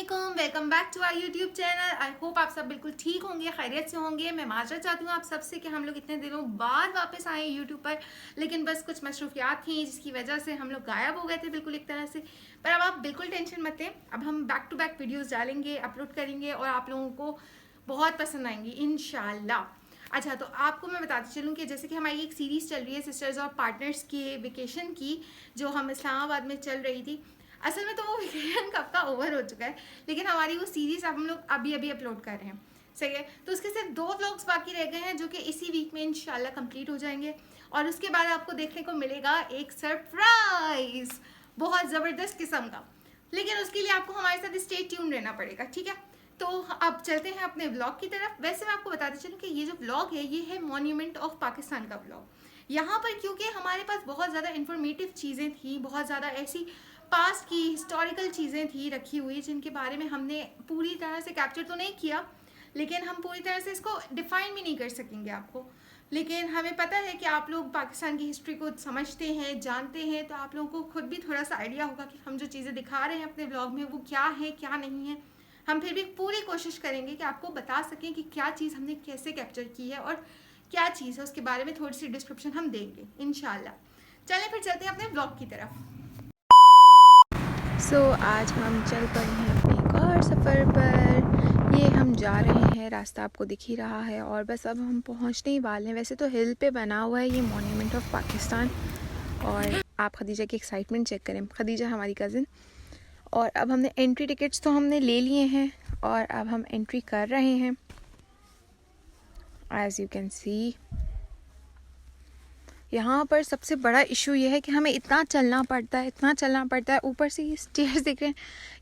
अस्सलामुअलैकुम, welcome back to our YouTube channel. I hope आप सब बिल्कुल ठीक होंगे, खैरियत से होंगे। मैं माजरा चाहती हूँ आप सबसे कि हम लोग इतने दिनों बाद वापस आए यूट्यूब पर, लेकिन बस कुछ मसरूफियात थी जिसकी वजह से हम लोग गायब हो गए थे बिल्कुल एक तरह से। पर अब आप बिल्कुल टेंशन मत लें, अब हम बैक टू बैक वीडियोज़ डालेंगे, अपलोड करेंगे और आप लोगों को बहुत पसंद आएंगी इंशाल्लाह। अच्छा, तो आपको मैं बताती चलूँ कि जैसे कि हमारी एक सीरीज़ चल रही है सिस्टर्स और पार्टनर्स के वेकेशन की, जो हम इस्लामाबाद में चल रही थी। असल में तो वो वेकेशन कब का ओवर हो चुका है, लेकिन हमारी वो सीरीज़ अब हम लोग अभी अभी अपलोड कर रहे हैं। सही है, तो उसके सिर्फ 2 व्लॉग्स बाकी रह गए हैं जो कि इसी वीक में इंशाल्लाह कंप्लीट हो जाएंगे। और उसके बाद आपको देखने को मिलेगा एक सरप्राइज, बहुत ज़बरदस्त किस्म का। लेकिन उसके लिए आपको हमारे साथ स्टे ट्यून रहना पड़ेगा, ठीक है। तो अब चलते हैं अपने व्लॉग की तरफ। वैसे मैं आपको बताती चलूँ कि ये जो व्लॉग है ये है मॉन्यूमेंट ऑफ पाकिस्तान का व्लॉग। यहाँ पर क्योंकि हमारे पास बहुत ज़्यादा इंफॉर्मेटिव चीज़ें थी, बहुत ज़्यादा ऐसी पास्ट की हिस्टोरिकल चीज़ें थी रखी हुई जिनके बारे में हमने पूरी तरह से कैप्चर तो नहीं किया, लेकिन हम पूरी तरह से इसको डिफाइन भी नहीं कर सकेंगे आपको। लेकिन हमें पता है कि आप लोग पाकिस्तान की हिस्ट्री को समझते हैं, जानते हैं, तो आप लोगों को खुद भी थोड़ा सा आइडिया होगा कि हम जो चीज़ें दिखा रहे हैं अपने ब्लॉग में वो क्या है क्या नहीं है। हम फिर भी पूरी कोशिश करेंगे कि आपको बता सकें कि क्या चीज़ हमने कैसे कैप्चर की है और क्या चीज़ है, उसके बारे में थोड़ी सी डिस्क्रिप्शन हम देंगे इंशाल्लाह। चलें फिर चलते हैं अपने ब्लॉग की तरफ। आज हम चल पड़े हैं अपने एक और सफ़र पर। ये हम जा रहे हैं, रास्ता आपको दिख ही रहा है, और बस अब हम पहुंचने ही वाले हैं। वैसे तो हिल पे बना हुआ है ये मॉन्यूमेंट ऑफ पाकिस्तान, और आप खदीजा की एक्साइटमेंट चेक करें। खदीजा हमारी कज़िन। और अब हमने एंट्री टिकट्स तो हमने ले लिए हैं और अब हम एंट्री कर रहे हैं। एज़ यू कैन सी यहाँ पर सबसे बड़ा इशू ये है कि हमें इतना चलना पड़ता है, इतना चलना पड़ता है। ऊपर से ये स्टेयर्स दिख रहे हैं,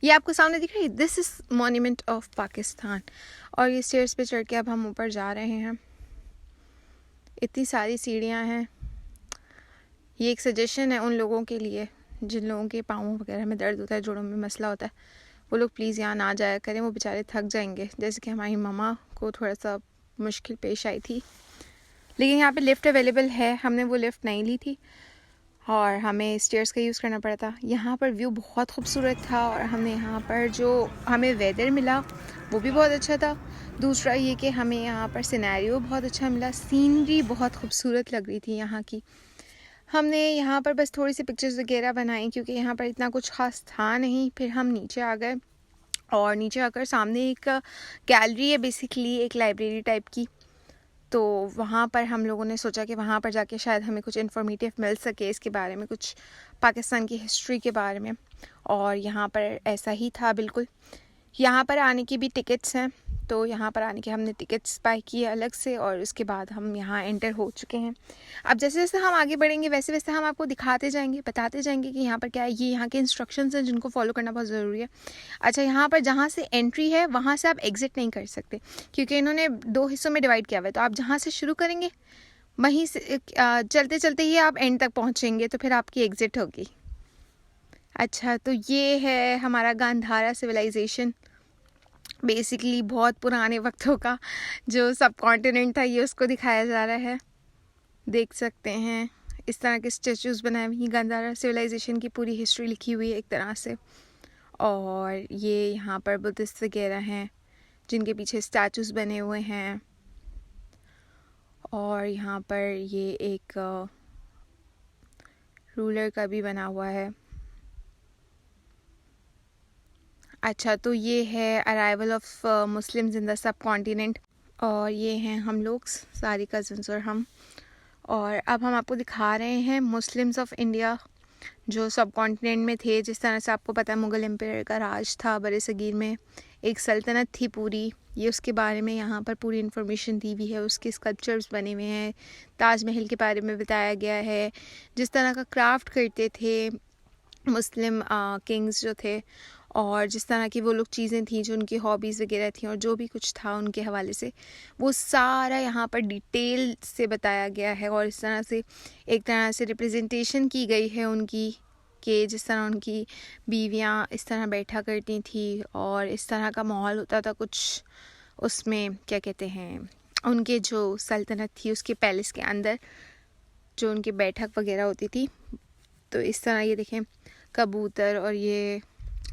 ये आपको सामने दिख रही है, this is monument of Pakistan. और ये स्टेयर्स पे चढ़ के अब हम ऊपर जा रहे हैं। इतनी सारी सीढ़ियाँ हैं। ये एक सजेशन है उन लोगों के लिए जिन लोगों के पाँव वगैरह में दर्द होता है, जोड़ों में मसला होता है, वो लोग प्लीज़ यहाँ ना जाया करें, वो बेचारे थक जाएंगे। जैसे कि हमारी ममा को थोड़ा सा मुश्किल पेश आई थी, लेकिन यहाँ पे लिफ्ट अवेलेबल है, हमने वो लिफ्ट नहीं ली थी और हमें स्टेयर्स का यूज़ करना पड़ा था। यहाँ पर व्यू बहुत खूबसूरत था और हमने यहाँ पर जो हमें वेदर मिला वो भी बहुत अच्छा था। दूसरा ये कि हमें यहाँ पर सिनेरियो बहुत अच्छा मिला, सीनरी बहुत खूबसूरत लग रही थी यहाँ की। हमने यहाँ पर बस थोड़ी सी पिक्चर्स वगैरह बनाई क्योंकि यहाँ पर इतना कुछ खास था नहीं। फिर हम नीचे आ गए और नीचे आकर सामने एक गैलरी है, बेसिकली एक लाइब्रेरी टाइप की। तो वहाँ पर हम लोगों ने सोचा कि वहाँ पर जाके शायद हमें कुछ इन्फॉर्मेटिव मिल सके इसके बारे में, कुछ पाकिस्तान की हिस्ट्री के बारे में। और यहाँ पर ऐसा ही था बिल्कुल। यहाँ पर आने की भी टिकट्स हैं, तो यहाँ पर आने के हमने टिकट्स बाय किए अलग से और उसके बाद हम यहाँ एंटर हो चुके हैं। अब जैसे जैसे हम आगे बढ़ेंगे वैसे वैसे हम आपको दिखाते जाएंगे, बताते जाएंगे कि यहाँ पर क्या है। ये यहाँ के इंस्ट्रक्शंस हैं जिनको फॉलो करना बहुत ज़रूरी है। अच्छा, यहाँ पर जहाँ से एंट्री है वहाँ से आप एग्ज़िट नहीं कर सकते क्योंकि इन्होंने 2 हिस्सों में डिवाइड किया हुआ है। तो आप जहाँ से शुरू करेंगे वहीं से चलते चलते ही आप एंड तक पहुँचेंगे, तो फिर आपकी एग्ज़िट होगी। अच्छा, तो ये है हमारा गांधारा सिविलाइजेशन, बेसिकली बहुत पुराने वक्तों का जो सब कॉन्टिनेंट था ये उसको दिखाया जा रहा है। देख सकते हैं इस तरह के स्टेचूज़ बनाए हुए, गांधारा सिविलाइजेशन की पूरी हिस्ट्री लिखी हुई है एक तरह से। और ये यहाँ पर बुद्धिस्ट वगैरह हैं जिनके पीछे स्टैचूज़ बने हुए हैं। और यहाँ पर ये एक रूलर का भी बना हुआ है। अच्छा, तो ये है arrival of Muslims in the sub continent. और ये हैं हम लोग सारी कज़न्स और हम। और अब हम आपको दिखा रहे हैं मुस्लिम्स ऑफ इंडिया जो सब कॉन्टिनेंट में थे। जिस तरह से आपको पता है मुग़ल एम्पायर का राज था बरे सगीर में, एक सल्तनत थी पूरी, ये उसके बारे में यहाँ पर पूरी इन्फॉर्मेशन दी हुई है। उसके स्कल्पचर्स बने हुए हैं, ताजमहल के बारे में बताया गया है, जिस तरह का क्राफ्ट करते थे मुस्लिम किंग्स जो थे, और जिस तरह की वो लोग चीज़ें थी जो उनकी हॉबीज़ वगैरह थी और जो भी कुछ था उनके हवाले से, वो सारा यहाँ पर डिटेल से बताया गया है। और इस तरह से एक तरह से रिप्रेजेंटेशन की गई है उनकी, कि जिस तरह उनकी बीवियाँ इस तरह बैठा करती थी और इस तरह का माहौल होता था कुछ उसमें, क्या कहते हैं, उनके जो सल्तनत थी उसके पैलेस के अंदर जो उनकी बैठक वगैरह होती थी। तो इस तरह ये देखें कबूतर और ये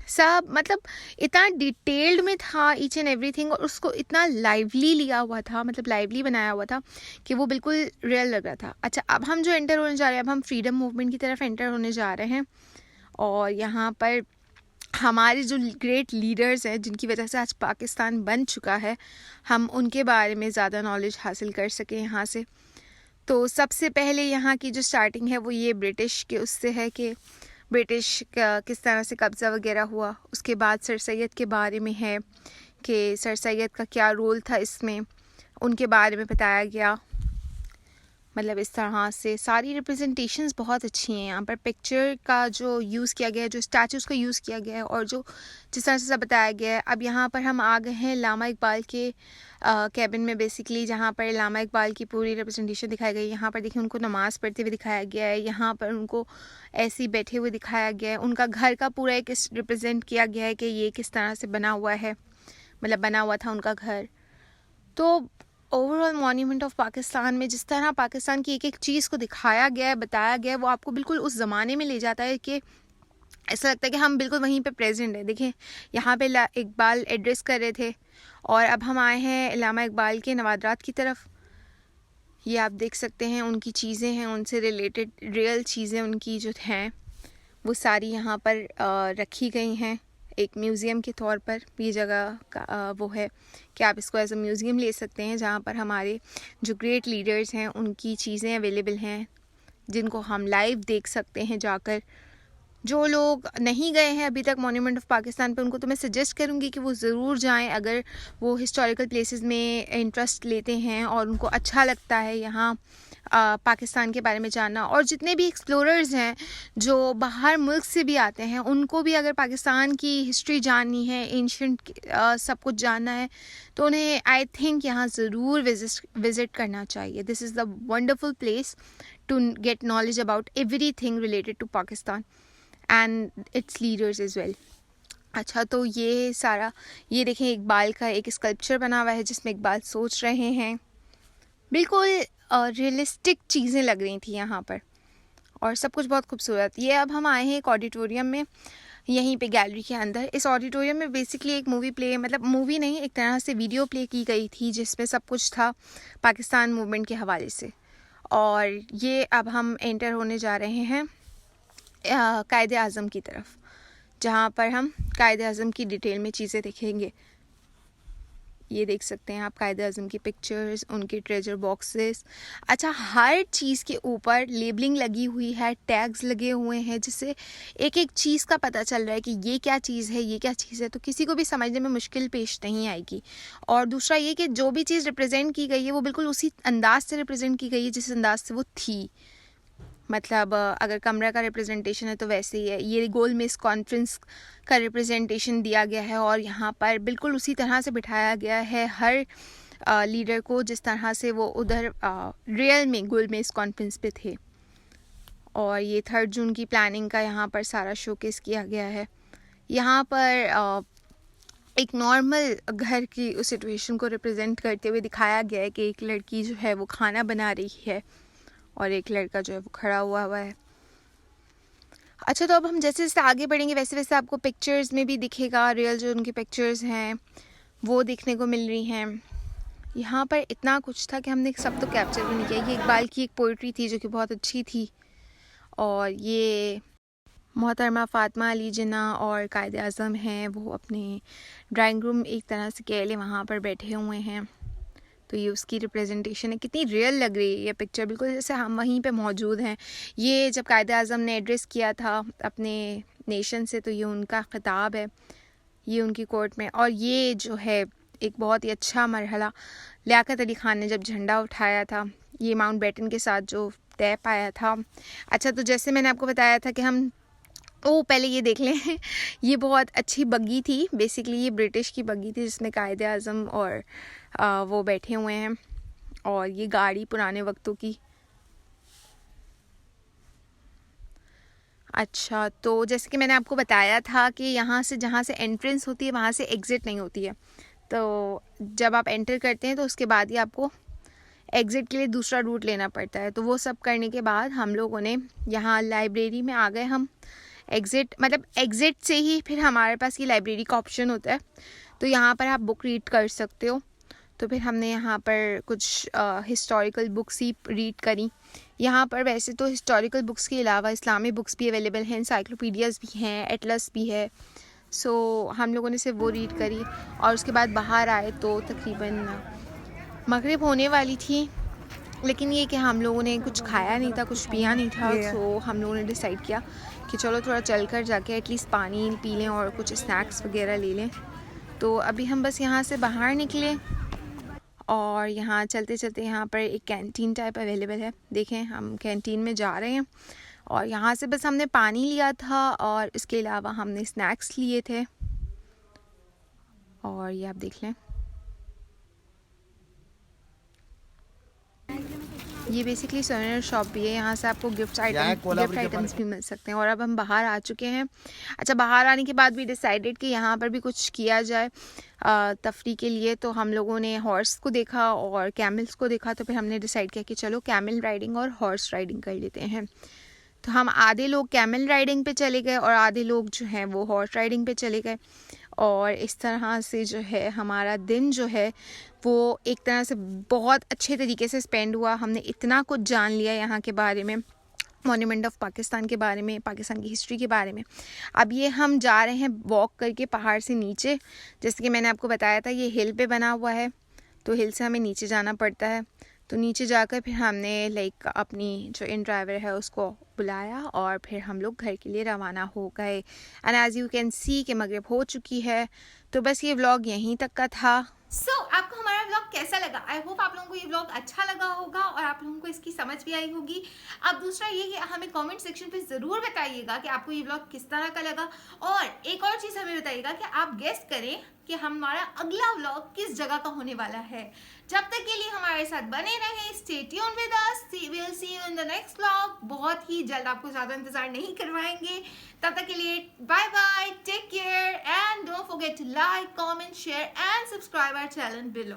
सब मतलब इतना डिटेल्ड में था ईच एंड एवरीथिंग, और उसको इतना लाइवली लिया हुआ था, मतलब लाइवली बनाया हुआ था कि वो बिल्कुल रियल लग रहा था। अच्छा, अब हम जो एंटर होने जा रहे हैं, अब हम फ्रीडम मूवमेंट की तरफ एंटर होने जा रहे हैं, और यहाँ पर हमारे जो ग्रेट लीडर्स हैं जिनकी वजह से आज पाकिस्तान बन चुका है, हम उनके बारे में ज़्यादा नॉलेज हासिल कर सकें यहाँ से। तो सबसे पहले यहाँ की जो स्टार्टिंग है वो ये ब्रिटिश के उससे है कि ब्रिटिश का किस तरह से कब्ज़ा वगैरह हुआ। उसके बाद सर सैयद के बारे में है कि सर सैयद का क्या रोल था इसमें, उनके बारे में बताया गया। मतलब इस तरह से सारी रिप्रेजेंटेशंस बहुत अच्छी हैं यहाँ पर। पिक्चर का जो यूज़ किया गया है, जो स्टैचूज़ का यूज़ किया गया है, और जो जिस तरह से सब बताया गया है। अब यहाँ पर हम आ गए हैं लामा इकबाल के कैबिन में बेसिकली, जहाँ पर लामा इकबाल की पूरी रिप्रेजेंटेशन दिखाई गई है। यहाँ पर देखिए उनको नमाज़ पढ़ते हुए दिखाया गया है, यहाँ पर उनको ऐसे ही बैठे हुए दिखाया गया है। उनका घर का पूरा एक रिप्रेजेंट किया गया है कि ये किस तरह से बना हुआ है, मतलब बना हुआ था उनका घर। तो ओवरऑल मॉन्यूमेंट ऑफ पाकिस्तान में जिस तरह पाकिस्तान की एक एक चीज़ को दिखाया गया है, बताया गया है, वो आपको बिल्कुल उस ज़माने में ले जाता है कि ऐसा लगता है कि हम बिल्कुल वहीं पे प्रेजेंट है। देखिए यहाँ पे इकबाल एड्रेस कर रहे थे, और अब हम आए हैं इल्लामा इकबाल के नवादरात की तरफ। ये आप देख सकते हैं उनकी चीज़ें हैं, उनसे रिलेटेड रियल चीज़ें उनकी जो हैं वो सारी यहाँ पर रखी गई हैं एक म्यूज़ियम के तौर पर। ये जगह का वो है कि आप इसको एज अ म्यूज़ियम ले सकते हैं, जहाँ पर हमारे जो ग्रेट लीडर्स हैं उनकी चीज़ें अवेलेबल हैं, जिनको हम लाइव देख सकते हैं जाकर। जो लोग नहीं गए हैं अभी तक मॉन्यूमेंट ऑफ पाकिस्तान पे, उनको तो मैं सजेस्ट करूँगी कि वो ज़रूर जाएं, अगर वो हिस्टोरिकल प्लेसेस में इंटरेस्ट लेते हैं और उनको अच्छा लगता है यहाँ पाकिस्तान के बारे में जानना। और जितने भी एक्सप्लोरर्स हैं जो बाहर मुल्क से भी आते हैं, उनको भी अगर पाकिस्तान की हिस्ट्री जाननी है, एंशिएंट सब कुछ जानना है, तो उन्हें आई थिंक यहाँ ज़रूर विज़िट करना चाहिए। This is the wonderful place to get knowledge about everything related to Pakistan and its leaders as well. अच्छा, तो ये सारा, ये देखें इकबाल का एक स्कल्पचर बना हुआ है जिसमें इकबाल सोच रहे हैं। बिल्कुल रियलिस्टिक चीज़ें लग रही थी यहाँ पर, और सब कुछ बहुत खूबसूरत। ये अब हम आए हैं एक ऑडिटोरियम में, यहीं पे गैलरी के अंदर। इस ऑडिटोरियम में बेसिकली एक मूवी प्ले, मतलब मूवी नहीं, एक तरह से वीडियो प्ले की गई थी जिसमें सब कुछ था पाकिस्तान मूवमेंट के हवाले से। और ये अब हम एंटर होने जा रहे हैं कायदे आज़म की तरफ, जहाँ पर हम कायदे आज़म की डिटेल में चीज़ें देखेंगे। ये देख सकते हैं आप कायदे आज़म की पिक्चर्स, उनके ट्रेजर बॉक्सेस। अच्छा, हर चीज़ के ऊपर लेबलिंग लगी हुई है, टैग्स लगे हुए हैं, जिससे एक एक चीज़ का पता चल रहा है कि ये क्या चीज़ है, ये क्या चीज़ है, तो किसी को भी समझने में मुश्किल पेश नहीं आएगी। और दूसरा ये कि जो भी चीज़ रिप्रेजेंट की गई है वो बिल्कुल उसी अंदाज से रिप्रेजेंट की गई है जिस अंदाज से वो थी। मतलब अगर कमरा का रिप्रेजेंटेशन है तो वैसे ही है। ये गोल मेज कॉन्फ्रेंस का रिप्रेजेंटेशन दिया गया है, और यहाँ पर बिल्कुल उसी तरह से बिठाया गया है हर लीडर को जिस तरह से वो उधर रियल में गोल मेज कॉन्फ्रेंस पे थे। और ये 3 जून की प्लानिंग का यहाँ पर सारा शोकेस किया गया है। यहाँ पर एक नॉर्मल घर की उस सिचुएशन को रिप्रेजेंट करते हुए दिखाया गया है कि एक लड़की जो है वो खाना बना रही है और एक लड़का जो है वो खड़ा हुआ है। अच्छा, तो अब हम जैसे जैसे आगे बढ़ेंगे वैसे वैसे आपको पिक्चर्स में भी दिखेगा, रियल जो उनकी पिक्चर्स हैं वो देखने को मिल रही हैं। यहाँ पर इतना कुछ था कि हमने सब तो कैप्चर भी नहीं किया। ये इकबाल की एक पोइट्री थी जो कि बहुत अच्छी थी, और ये मोहतरमा फ़ातिमा अली जिन्ना और कायदे आज़म हैं, वो अपने ड्राइंग रूम एक तरह से कह लें वहाँ पर बैठे हुए हैं। तो ये उसकी रिप्रेजेंटेशन है। कितनी रियल लग रही है ये पिक्चर, बिल्कुल जैसे हम वहीं पे मौजूद हैं। ये जब कायदे आज़म ने एड्रेस किया था अपने नेशन से, तो ये उनका ख़िताब है, ये उनकी कोर्ट में। और ये जो है एक बहुत ही अच्छा मरहला लियाकत अली ख़ान ने जब झंडा उठाया था, ये माउंट बैटन के साथ जो तय पाया था। अच्छा, तो जैसे मैंने आपको बताया था कि हम पहले ये देख लें ये बहुत अच्छी बग्गी थी, बेसिकली ये ब्रिटिश की बग्गी थी जिसमें कायदे आज़म और वो बैठे हुए हैं, और ये गाड़ी पुराने वक्तों की। अच्छा, तो जैसे कि मैंने आपको बताया था कि यहाँ से जहाँ से एंट्रेंस होती है वहाँ से एग्ज़िट नहीं होती है। तो जब आप एंटर करते हैं तो उसके बाद ही आपको एग्ज़िट के लिए दूसरा रूट लेना पड़ता है। तो वो सब करने के बाद हम लोगों ने यहाँ लाइब्रेरी में आ गए हम। एग्ज़िट मतलब एग्ज़िट से ही फिर हमारे पास ये लाइब्रेरी का ऑप्शन होता है, तो यहाँ पर आप बुक रीड कर सकते हो। तो फिर हमने यहाँ पर कुछ हिस्टोरिकल बुक्स ही रीड करी। यहाँ पर वैसे तो हिस्टोरिकल बुक्स के अलावा इस्लामी बुक्स भी अवेलेबल हैं, इंसाइक्लोपीडियाज़ भी हैं, एटलस भी है। सो हम लोगों ने सिर्फ वो रीड करी और उसके बाद बाहर आए तो तकरीबन मगरिब होने वाली थी, लेकिन ये कि हम लोगों ने कुछ खाया नहीं था, कुछ पिया नहीं था। सो हम लोगों ने डिसाइड किया कि चलो थोड़ा चल कर जाके एटलीस्ट पानी पी लें और कुछ स्नैक्स वगैरह ले लें। तो अभी हम बस यहाँ से बाहर निकले और यहाँ चलते चलते यहाँ पर एक कैंटीन टाइप अवेलेबल है। देखें हम कैंटीन में जा रहे हैं और यहाँ से बस हमने पानी लिया था और इसके अलावा हमने स्नैक्स लिए थे। और ये आप देख लें, ये बेसिकली सोवेनियर शॉप भी है, यहाँ से आपको गिफ्ट आइटम्स भी मिल सकते हैं। और अब हम बाहर आ चुके हैं। अच्छा, बाहर आने के बाद भी डिसाइडेड कि यहाँ पर भी कुछ किया जाए तफरी के लिए। तो हम लोगों ने हॉर्स को देखा और कैमल्स को देखा, तो फिर हमने डिसाइड किया कि चलो कैमल राइडिंग और हॉर्स राइडिंग कर लेते हैं। तो हम आधे लोग कैमल राइडिंग पे चले गए और आधे लोग जो हैं वो हॉर्स राइडिंग पे चले गए। और इस तरह से जो है हमारा दिन जो है वो एक तरह से बहुत अच्छे तरीके से स्पेंड हुआ। हमने इतना कुछ जान लिया यहाँ के बारे में, मॉन्यूमेंट ऑफ पाकिस्तान के बारे में, पाकिस्तान की हिस्ट्री के बारे में। अब ये हम जा रहे हैं वॉक करके पहाड़ से नीचे। जैसे कि मैंने आपको बताया था ये हिल पे बना हुआ है, तो हिल से हमें नीचे जाना पड़ता है। तो नीचे जाकर फिर हमने अपनी जो इन ड्राइवर है उसको बुलाया और फिर हम लोग घर के लिए रवाना हो गए। And as you can see कि मगरिब हो चुकी है। तो बस ये व्लॉग यहीं तक का था। आपको हमारा व्लॉग कैसा लगा? आई होप आप लोगों को ये व्लॉग अच्छा लगा होगा और आप लोगों को इसकी समझ भी आई होगी। अब दूसरा ये कि हमें कमेंट सेक्शन पे ज़रूर बताइएगा कि आपको ये व्लॉग किस तरह का लगा। और एक और चीज़ हमें बताइएगा कि आप गेस करें कि हमारा अगला व्लॉग किस जगह का होने वाला है। जब तक के लिए हमारे साथ बने रहें, stay tuned with us, we will see you in the next vlog. बहुत ही जल्द, आपको ज़्यादा इंतजार नहीं करवाएंगे। तब तक के लिए bye bye, take care and don't forget to like, comment, share and subscribe our channel below.